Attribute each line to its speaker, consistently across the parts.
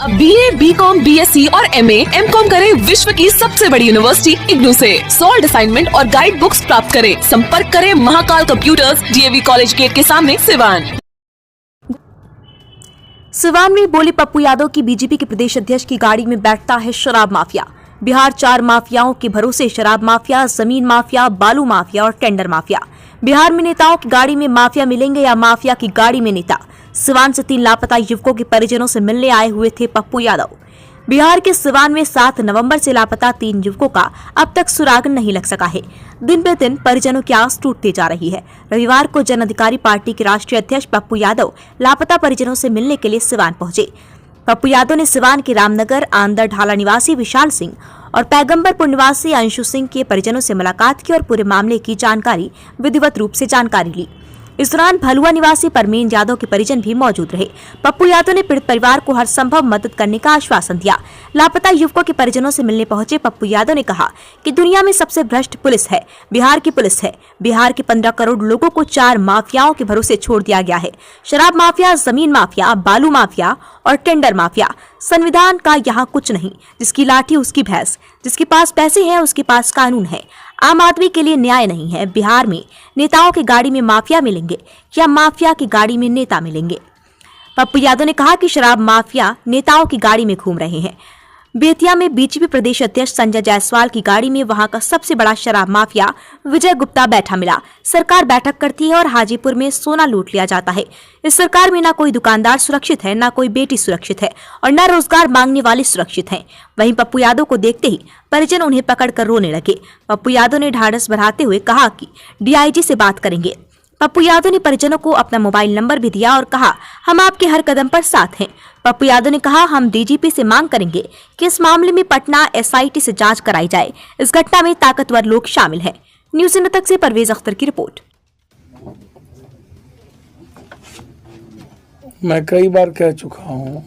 Speaker 1: अब BA, BCom, BSc और MA, MCom करें विश्व की सबसे बड़ी यूनिवर्सिटी इग्नू से। सॉल्ड असाइनमेंट और गाइड बुक्स प्राप्त करें। संपर्क करें Mahakal computers, DAV college gate के सामने, सिवान।
Speaker 2: सिवान में बोले पप्पू यादव की बीजेपी के प्रदेश अध्यक्ष की गाड़ी में बैठता है शराब माफिया। बिहार 4 माफियाओं के भरोसे शराब माफिया, जमीन माफिया, बालू माफिया और टेंडर माफिया। बिहार में नेताओं की गाड़ी में माफिया मिलेंगे या माफिया की गाड़ी में नेता। सिवान से 3 लापता युवकों के परिजनों से मिलने आए हुए थे पप्पू यादव। बिहार के सिवान में 7 नवंबर से लापता 3 युवकों का अब तक सुराग नहीं लग सका है। दिन पे दिन परिजनों की आस टूटती जा रही है। रविवार को जन अधिकारी पार्टी के राष्ट्रीय अध्यक्ष पप्पू यादव लापता परिजनों से मिलने के लिए सिवान पहुंचे। पप्पू यादव ने सिवान के रामनगर आंदर ढाला निवासी विशाल सिंह और पैगंबरपुर निवासी अंशु सिंह के परिजनों से मुलाकात की और पूरे मामले की जानकारी विधिवत रूप से जानकारी ली। इस दौरान भलुआ निवासी परमेन यादव के परिजन भी मौजूद रहे। पप्पू यादव ने पीड़ित परिवार को हर संभव मदद करने का आश्वासन दिया। लापता युवकों के परिजनों से मिलने पहुंचे पप्पू यादव ने कहा कि दुनिया में सबसे भ्रष्ट पुलिस है, बिहार की पुलिस है। बिहार के 15 करोड़ लोगों को 4 माफियाओं के भरोसे छोड़ दिया गया है। शराब माफिया, जमीन माफिया, बालू माफिया और टेंडर माफिया। संविधान का यहाँ कुछ नहीं, जिसकी लाठी उसकी भैंस। जिसके पास पैसे हैं उसके पास कानून है। आम आदमी के लिए न्याय नहीं है। बिहार में नेताओं की गाड़ी में माफिया मिलेंगे या माफिया की गाड़ी में नेता मिलेंगे। पप्पू यादव ने कहा कि शराब माफिया नेताओं की गाड़ी में घूम रहे हैं। बेतिया में बीजेपी प्रदेश अध्यक्ष संजय जायसवाल की गाड़ी में वहां का सबसे बड़ा शराब माफिया विजय गुप्ता बैठा मिला। सरकार बैठक करती है और हाजीपुर में सोना लूट लिया जाता है। इस सरकार में ना कोई दुकानदार सुरक्षित है, ना कोई बेटी सुरक्षित है और न रोजगार मांगने वाले सुरक्षित हैं। वहीं पप्पू यादव को देखते ही परिजन उन्हें पकड़कर रोने लगे। पप्पू यादव ने ढाढ़स बढ़ाते हुए कहा कि DIG से बात करेंगे। पप्पू यादव ने परिजनों को अपना मोबाइल नंबर भी दिया और कहा हम आपके हर कदम पर साथ हैं। पप्पू यादव ने कहा हम DGP से मांग करेंगे कि इस मामले में पटना SIT से जांच कराई जाए। इस घटना में ताकतवर लोग शामिल हैं। न्यूज़ इंडिया तक से परवेज अख्तर की रिपोर्ट।
Speaker 3: मैं कई बार कह चुका हूं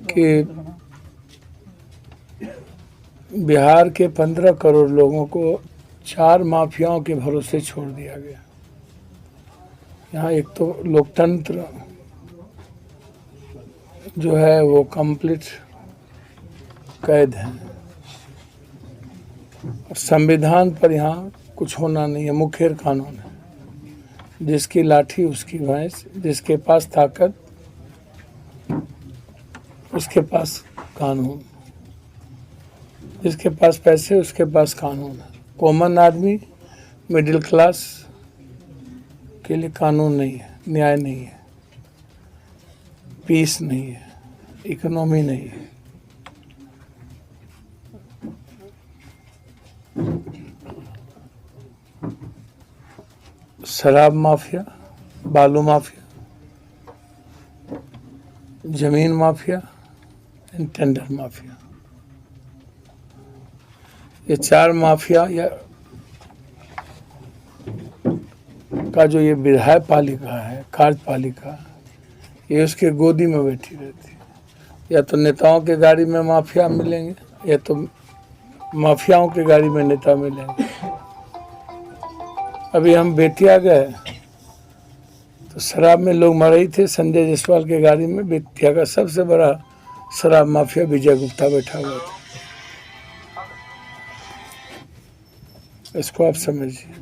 Speaker 3: कि बिहार के 15 करोड़ लोगों को 4 माफियाओं के भरोसे छोड़ दिया गया। यहाँ एक तो लोकतंत्र जो है वो कंप्लीट कैद है और संविधान पर यहाँ कुछ होना नहीं है। मुखर कानून है, जिसकी लाठी उसकी भैंस, जिसके पास ताकत उसके पास कानून, जिसके पास पैसे उसके पास कानून है। कॉमन आदमी, मिडिल क्लास के लिए कानून नहीं है, न्याय नहीं है, पीस नहीं है, इकोनॉमी नहीं है। शराब माफिया, बालू माफिया, जमीन माफिया, टेंडर माफिया, ये 4 माफिया या का जो ये विधायक पालिका है, कार्यपालिका, ये उसके गोदी में बैठी रहती है। या तो नेताओं के गाड़ी में माफिया मिलेंगे या तो माफियाओं के गाड़ी में नेता मिलेंगे। अभी हम बेतिया गए तो शराब में लोग मर रहे थे। संजय जायसवाल के गाड़ी में बेतिया का सबसे बड़ा शराब माफिया विजय गुप्ता बैठा हुआ था। इसको आप समझिए।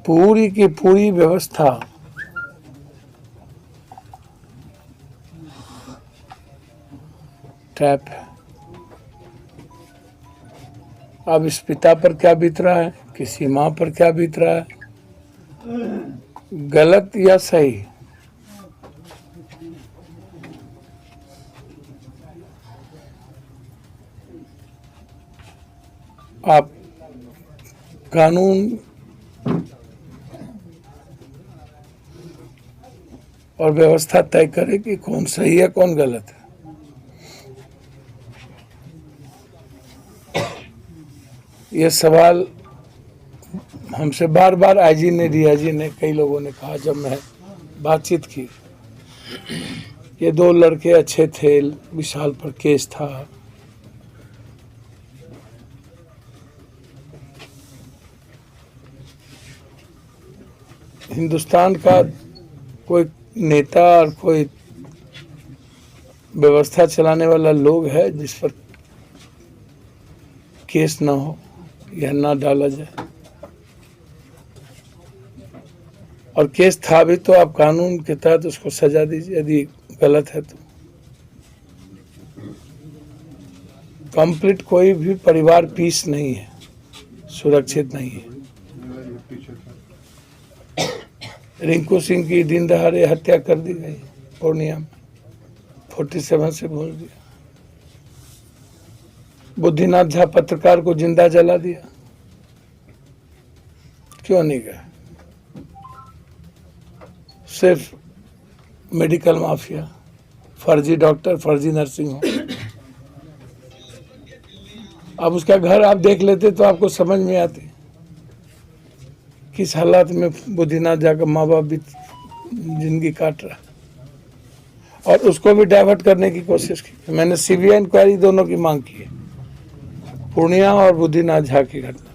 Speaker 3: पूरी की पूरी व्यवस्था ट्रैप है। अब इस पिता पर क्या बीत रहा है, किसी माँ पर क्या बीत रहा है, गलत या सही, आप कानून और व्यवस्था तय करे कि कौन सही है कौन गलत है। ये सवाल हमसे बार बार IG ने, DIG ने, कई लोगों ने कहा जब मैं बातचीत की। ये 2 लड़के अच्छे थे, विशाल पर केस था, हिंदुस्तान का कोई नेता और कोई व्यवस्था चलाने वाला लोग है जिस पर केस ना हो या ना डाला जाए, और केस था भी तो आप कानून के तहत उसको सजा दीजिए यदि गलत है तो। कंप्लीट कोई भी परिवार पीस नहीं है, सुरक्षित नहीं है। रिंकू सिंह की दिन दहाड़े हत्या कर दी गई पूर्णिया में, 47 से बोल दिया। बुद्धिनाथ झा पत्रकार को जिंदा जला दिया, क्यों नहीं गए? सिर्फ मेडिकल माफिया, फर्जी डॉक्टर, फर्जी नर्सिंग होम। अब उसका घर आप देख लेते तो आपको समझ में आती किस हालात में बुद्धिनाथ झा का माँ बाप भी जिंदगी काट रहा, और उसको भी डाइवर्ट करने की कोशिश की। मैंने सीबीआई इंक्वायरी दोनों की मांग की है, पूर्णिया और बुद्धिनाथ झा की घटना।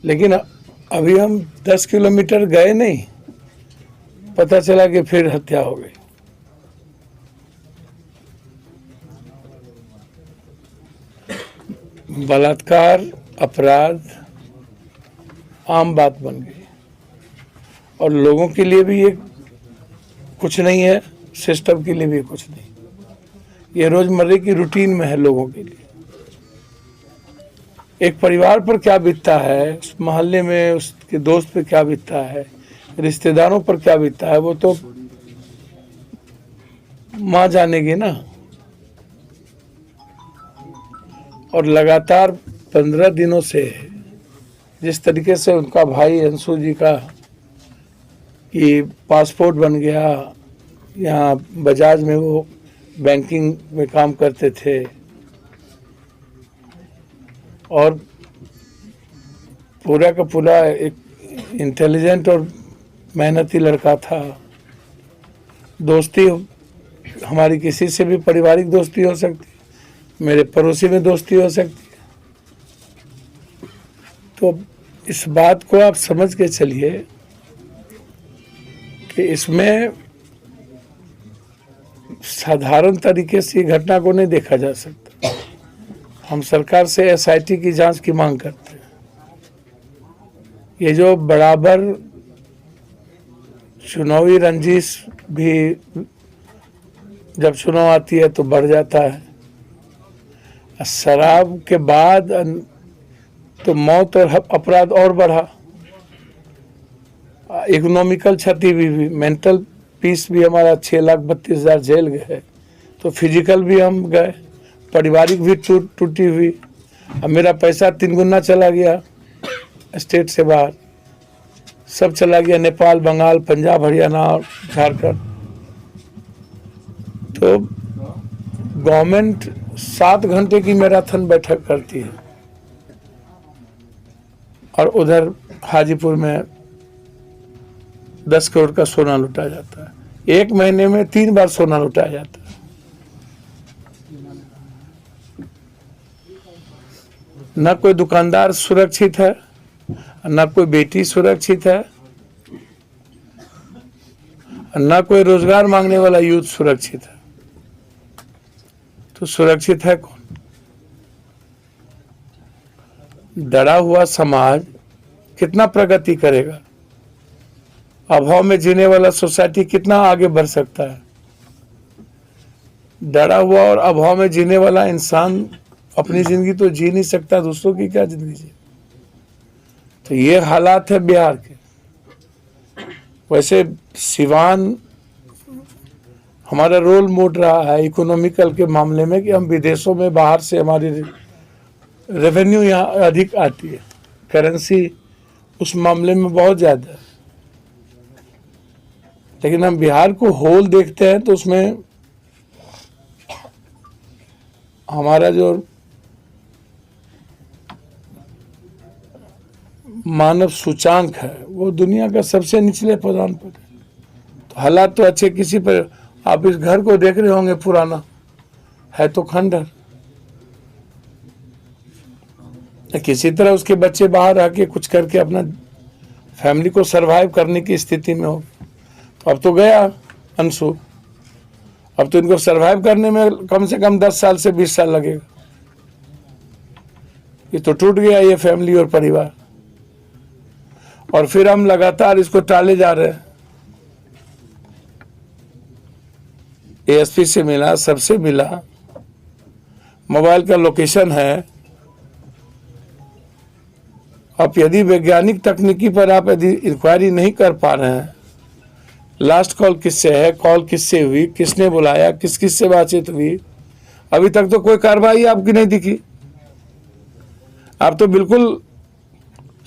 Speaker 3: लेकिन अभी हम 10 किलोमीटर गए नहीं, पता चला कि फिर हत्या हो गई। बलात्कार अपराध आम बात बन गई, और लोगों के लिए भी ये कुछ नहीं है, सिस्टम के लिए भी कुछ नहीं। ये रोजमर्रे की रूटीन में है लोगों के लिए। एक परिवार पर क्या बीतता है, उस मोहल्ले में उसके दोस्त पे क्या बीतता है, रिश्तेदारों पर क्या बीतता है, वो तो माँ जानेगी ना। और लगातार 15 दिनों से जिस तरीके से उनका भाई अंशु जी का कि पासपोर्ट बन गया, यहाँ बजाज में वो बैंकिंग में काम करते थे और पूरा का पूरा एक इंटेलिजेंट और मेहनती लड़का था। दोस्ती हमारी किसी से भी पारिवारिक दोस्ती हो सकती, मेरे पड़ोसी में दोस्ती हो सकती है। तो इस बात को आप समझ के चलिए कि इसमें साधारण तरीके से घटना को नहीं देखा जा सकता। हम सरकार से एसआईटी की जांच की मांग करते हैं। ये जो बराबर चुनावी रंजिश भी जब चुनाव आती है तो बढ़ जाता है, शराब के बाद तो मौत और अपराध और बढ़ा, इकोनॉमिकल क्षति भी मेंटल पीस भी हमारा 6,32,000 जेल गए, तो फिजिकल भी हम गए, पारिवारिक भी टूटी हुई। अब मेरा पैसा 3 गुना चला गया स्टेट से बाहर, सब चला गया नेपाल, बंगाल, पंजाब, हरियाणा और झारखंड। तो गवर्नमेंट 7 घंटे की मैराथन बैठक करती है और उधर हाजीपुर में 10 करोड़ का सोना लुटाया जाता है। 1 महीने में 3 बार सोना लुटाया जाता है। न कोई दुकानदार सुरक्षित है, न कोई बेटी सुरक्षित है, न कोई रोजगार मांगने वाला यूथ सुरक्षित है। तो सुरक्षित है कौन? डरा हुआ समाज कितना प्रगति करेगा? अभाव में जीने वाला सोसाइटी कितना आगे बढ़ सकता है? डरा हुआ और अभाव में जीने वाला इंसान अपनी जिंदगी तो जी नहीं सकता, दूसरों की क्या जिंदगी जी? तो ये हालात है बिहार के। वैसे सिवान हमारा रोल मॉडल रहा है इकोनॉमिकल के मामले में कि हम विदेशों में बाहर से हमारी रेवेन्यू यहाँ अधिक आती है, करेंसी उस मामले में बहुत ज़्यादा है। लेकिन हम बिहार को होल देखते हैं तो उसमें हमारा जो मानव सूचांक है वो दुनिया का सबसे निचले पदान पर है। तो हालात तो अच्छे किसी पर, आप इस घर को देख रहे होंगे, पुराना है तो खंडहर, किसी तरह उसके बच्चे बाहर आके कुछ करके अपना फैमिली को सरवाइव करने की स्थिति में हो। तो अब तो गया अंशु, अब तो इनको सरवाइव करने में कम से कम 10 साल से 20 साल लगेगा। ये तो टूट गया ये फैमिली और परिवार, और फिर हम लगातार इसको टाले जा रहे हैं। एएसपी से मिला, सबसे मिला, मोबाइल का लोकेशन है। अब यदि वैज्ञानिक तकनीकी पर आप यदि इंक्वायरी नहीं कर पा रहे हैं, लास्ट कॉल किससे है, कॉल किससे हुई, किसने बुलाया, किस किस से बातचीत हुई, अभी तक तो कोई कार्रवाई आपकी नहीं दिखी। आप तो बिल्कुल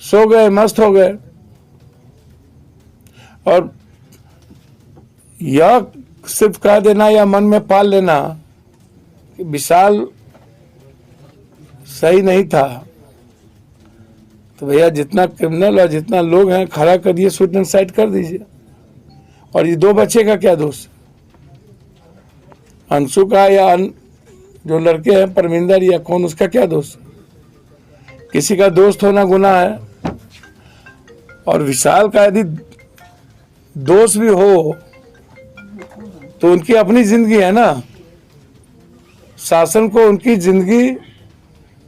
Speaker 3: सो गए, मस्त हो गए। और यह सिर्फ कह देना या मन में पाल लेना कि विशाल सही नहीं था, तो भैया जितना क्रिमिनल और जितना लोग हैं खड़ा करिए, शूट एंड साइड कर दीजिए। और ये 2 बच्चे का क्या दोष, अंशु का या जो लड़के हैं परमिंदर या कौन, उसका क्या दोष? किसी का दोस्त होना गुनाह है। और विशाल का यदि दोष भी हो तो उनकी अपनी जिंदगी है ना, शासन को उनकी जिंदगी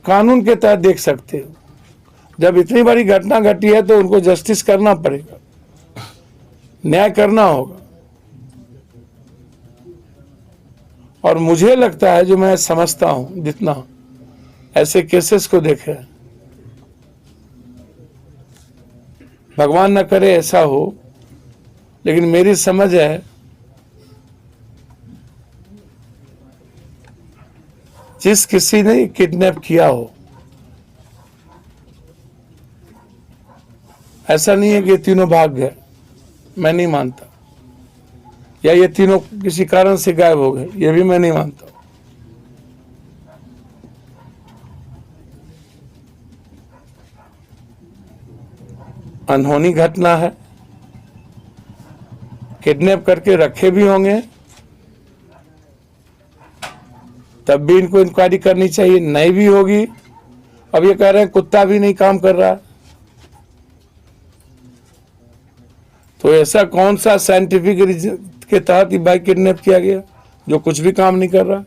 Speaker 3: कानून के तहत देख सकते हो। जब इतनी बड़ी घटना घटी है तो उनको जस्टिस करना पड़ेगा, न्याय करना होगा। और मुझे लगता है, जो मैं समझता हूं, जितना ऐसे केसेस को देखे, भगवान न करे ऐसा हो, लेकिन मेरी समझ है जिस किसी ने किडनैप किया हो, ऐसा नहीं है कि ये तीनों भाग गए, मैं नहीं मानता, या ये तीनों किसी कारण से गायब हो गए, ये भी मैं नहीं मानता। अनहोनी घटना है, किडनैप करके रखे भी होंगे, तब भी इनको इंक्वायरी करनी चाहिए, नहीं भी होगी। अब ये कह रहे हैं कुत्ता भी नहीं काम कर रहा, तो ऐसा कौन सा साइंटिफिक रीजन के तहत ये बाइक किडनैप किया गया जो कुछ भी काम नहीं कर रहा?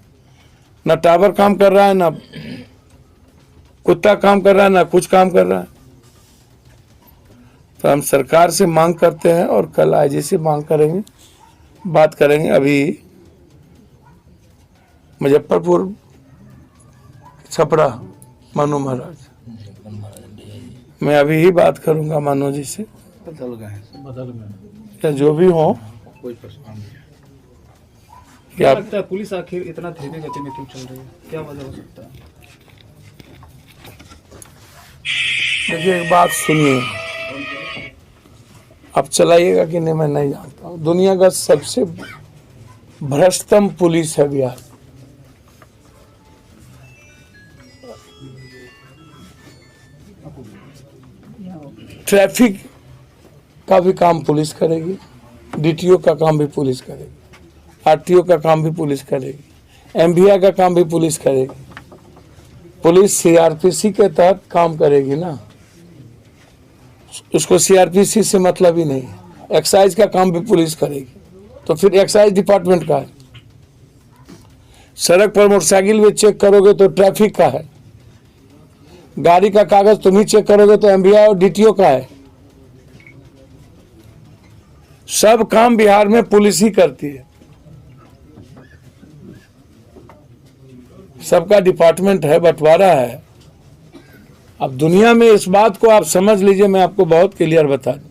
Speaker 3: ना टावर काम कर रहा है, ना कुत्ता काम कर रहा है, ना कुछ काम कर रहा है। तो हम सरकार से मांग करते हैं और कल आईजी से मांग करेंगे, बात करेंगे। अभी मुजफ्फरपुर छपरा मानो महाराज, मैं अभी ही बात करूंगा मानो जी से,
Speaker 4: बदल गए
Speaker 3: या जो भी हो।
Speaker 4: कोई परेशान नहीं है।
Speaker 3: क्या
Speaker 4: क्या लगता है पुलिस आखिर इतना धीरे गति में क्यों चल रही है, क्या वजह हो सकता है?
Speaker 3: देखिए, एक बात सुनिए, आप चलाइएगा कि नहीं मैं नहीं जानता हूँ। दुनिया का सबसे भ्रष्टतम पुलिस है बिहार। ट्रैफिक का भी काम पुलिस करेगी, डीटीओ का काम भी पुलिस करेगी, आरटीओ का काम भी पुलिस करेगी, एमवीआई का काम भी पुलिस करेगी। पुलिस सीआरपीसी के तहत काम करेगी ना, उसको सीआरपीसी से मतलब ही नहीं है। एक्साइज का काम भी पुलिस करेगी, तो फिर एक्साइज डिपार्टमेंट का है। सड़क पर मोटरसाइकिल भी चेक करोगे तो ट्रैफिक का है, गाड़ी का कागज तुम ही चेक करोगे तो एमवीआई और डीटीओ का है। सब काम बिहार में पुलिस ही करती है, सबका डिपार्टमेंट है, बंटवारा है। अब दुनिया में इस बात को आप समझ लीजिए, मैं आपको बहुत क्लियर बता दूं,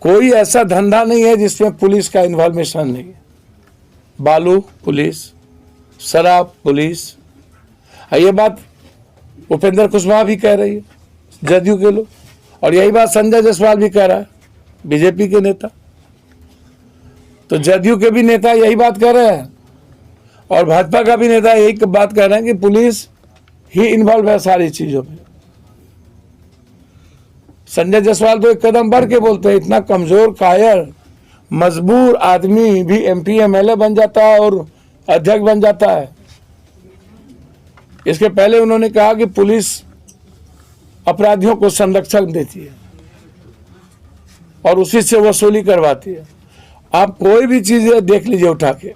Speaker 3: कोई ऐसा धंधा नहीं है जिसमें पुलिस का इन्वॉल्वेशन नहीं है। बालू पुलिस, शराब पुलिस, ये बात उपेंद्र कुशवाहा भी कह रही है, जदयू के लोग, और यही बात संजय जायसवाल भी कह रहा है, बीजेपी के नेता। तो जदयू के भी नेता यही बात कह रहे हैं और भाजपा का भी नेता यही बात कह रहे हैं कि पुलिस ही इन्वॉल्व है सारी चीजों में। संजय जायसवाल तो एक कदम बढ़ के बोलते हैं, इतना कमजोर कायर मजबूर आदमी भी एमपी एमएलए बन जाता है और अध्यक्ष बन जाता है। इसके पहले उन्होंने कहा कि पुलिस अपराधियों को संरक्षण देती है और उसी से वसूली करवाती है। आप कोई भी चीज देख लीजिए उठा के,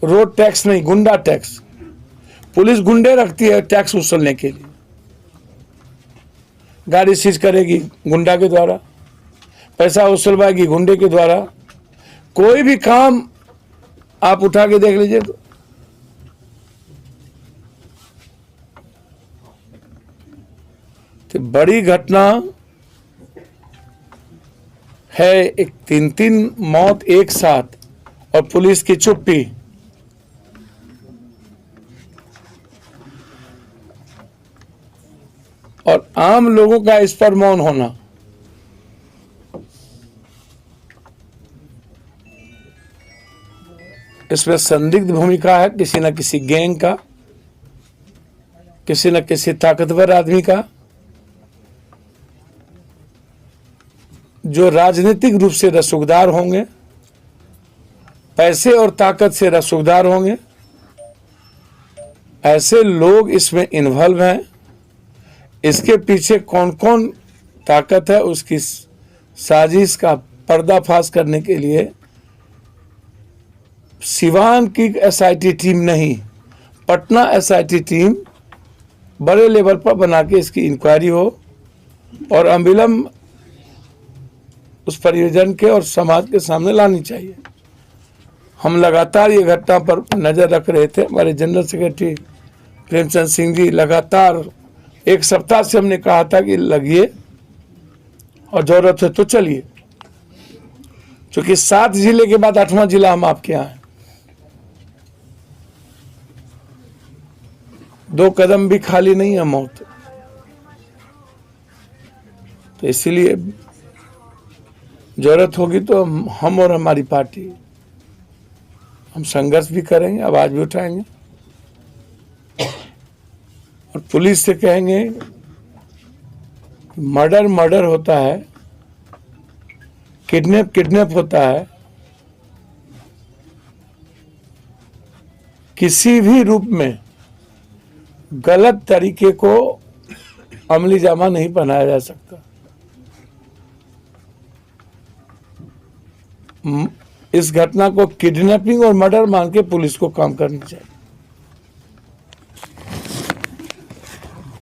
Speaker 3: रोड टैक्स नहीं, गुंडा टैक्स। पुलिस गुंडे रखती है टैक्स वसूलने के लिए। गाड़ी सीज करेगी गुंडा के द्वारा, पैसा वसूलवाएगी गुंडे के द्वारा। कोई भी काम आप उठा के देख लीजिए तो बड़ी घटना है। एक 3 मौत एक साथ और पुलिस की चुप्पी। और आम लोगों का इस पर मौन होना। इसमें संदिग्ध भूमिका है किसी न किसी गैंग का, किसी न किसी ताकतवर आदमी का, जो राजनीतिक रूप से रसूखदार होंगे, पैसे और ताकत से रसूखदार होंगे। ऐसे लोग इसमें इन्वॉल्व हैं। इसके पीछे कौन कौन ताकत है, उसकी साजिश का पर्दाफाश करने के लिए सिवान की एसआईटी टीम नहीं, पटना एसआईटी टीम बड़े लेवल पर बना के इसकी इंक्वायरी हो और अविलंब उस परियोजन के और समाज के सामने लानी चाहिए। हम लगातार ये घटना पर नजर रख रहे थे। हमारे जनरल सेक्रेटरी प्रेमचंद सिंह जी लगातार 1 सप्ताह से हमने कहा था कि लगिए और जरूरत है तो चलिए, क्योंकि 7 जिले के बाद 8वां जिला हम आपके यहाँ हैं। 2 कदम भी खाली नहीं है मौत। तो इसीलिए जरूरत होगी तो हम और हमारी पार्टी हम संघर्ष भी करेंगे, आवाज भी उठाएंगे और पुलिस से कहेंगे मर्डर होता है, किडनैप होता है। किसी भी रूप में गलत तरीके को अमली जामा नहीं पहनाया जा सकता। इस घटना को किडनैपिंग और मर्डर मान के पुलिस को काम करनी चाहिए।